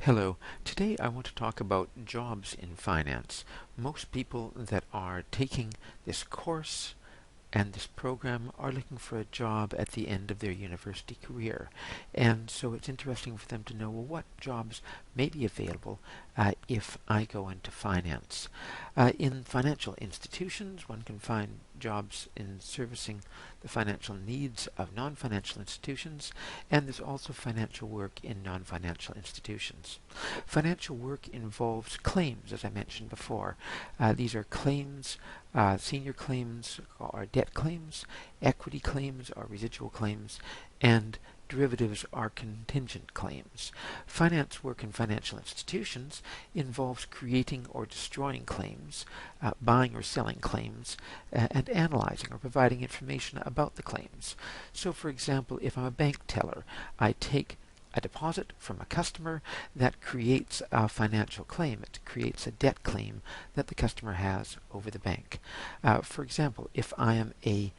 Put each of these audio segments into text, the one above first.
Hello. Today I want to talk about jobs in finance. Most people that are taking this course and this program are looking for a job at the end of their university career. And so it's interesting for them to know, well, what jobs may be available if I go into finance. In financial institutions, one can find jobs in servicing the financial needs of non-financial institutions, and there's also financial work in non-financial institutions. Financial work involves claims, as I mentioned before. These are claims, senior claims are debt claims, equity claims are residual claims, and derivatives are contingent claims. Finance work in financial institutions involves creating or destroying claims, buying or selling claims, and analyzing or providing information about the claims. So, for example, if I'm a bank teller, I take a deposit from a customer that creates a financial claim. It creates a debt claim that the customer has over the bank. For example, if I am a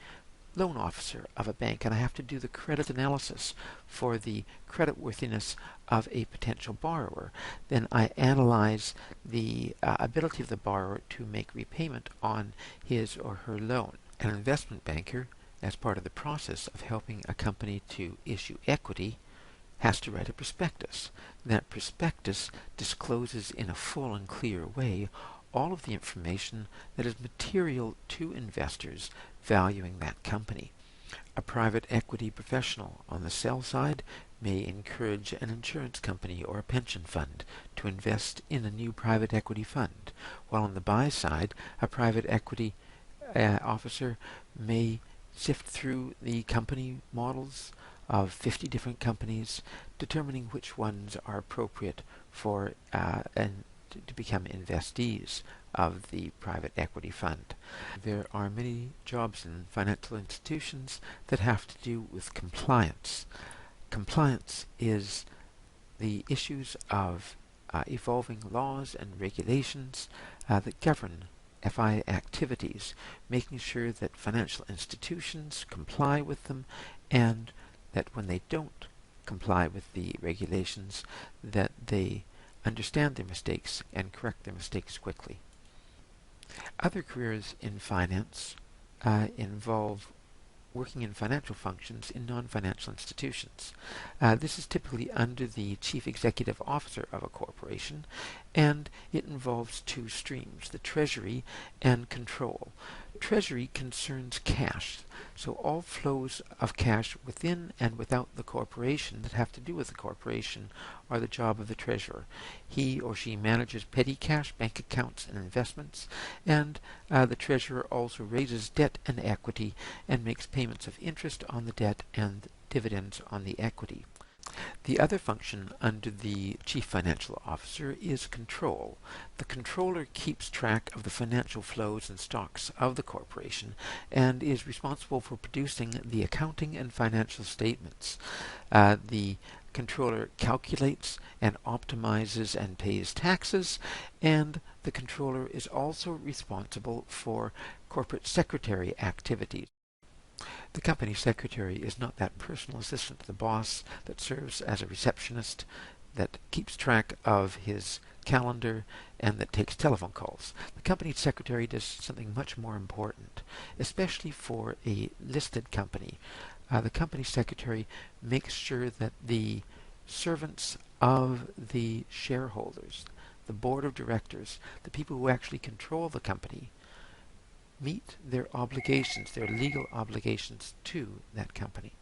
loan officer of a bank and I have to do the credit analysis for the creditworthiness of a potential borrower, then I analyze the ability of the borrower to make repayment on his or her loan. An investment banker, as part of the process of helping a company to issue equity, has to write a prospectus. That prospectus discloses in a full and clear way all of the information that is material to investors valuing that company. A private equity professional on the sell side may encourage an insurance company or a pension fund to invest in a new private equity fund, while on the buy side, a private equity officer may sift through the company models of 50 different companies, determining which ones are appropriate for and to become investees of the private equity fund. There are many jobs in financial institutions that have to do with compliance. Compliance is the issues of evolving laws and regulations that govern FI activities, making sure that financial institutions comply with them, and that when they don't comply with the regulations, that they understand their mistakes and correct their mistakes quickly. Other careers in finance involve working in financial functions in non-financial institutions. This is typically under the chief executive officer of a corporation, and it involves two streams, the treasury and control. Treasury concerns cash, so all flows of cash within and without the corporation that have to do with the corporation are the job of the treasurer. He or she manages petty cash, bank accounts, and investments, and the treasurer also raises debt and equity and makes payments of interest on the debt and dividends on the equity. The other function under the chief financial officer is control. The controller keeps track of the financial flows and stocks of the corporation and is responsible for producing the accounting and financial statements. The controller calculates and optimizes and pays taxes, and the controller is also responsible for corporate secretary activities. The company secretary is not that personal assistant to the boss that serves as a receptionist, that keeps track of his calendar, and that takes telephone calls. The company secretary does something much more important, especially for a listed company. The company secretary makes sure that the servants of the shareholders, the board of directors, the people who actually control the company, meet their obligations, their legal obligations to that company.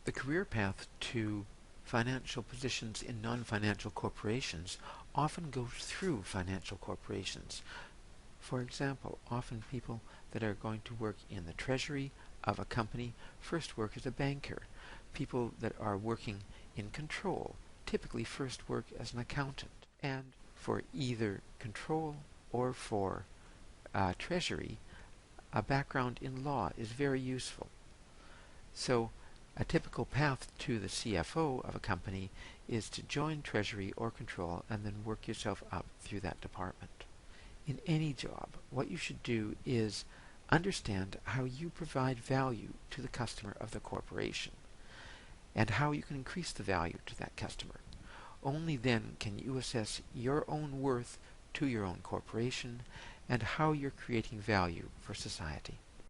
The career path to financial positions in non-financial corporations often goes through financial corporations. For example, often people that are going to work in the treasury of a company first work as a banker. People that are working in control typically first work as an accountant. And for either control or for treasury, a background in law is very useful. So a typical path to the CFO of a company is to join treasury or control and then work yourself up through that department. In any job, what you should do is understand how you provide value to the customer of the corporation and how you can increase the value to that customer. Only then can you assess your own worth to your own corporation and how you're creating value for society.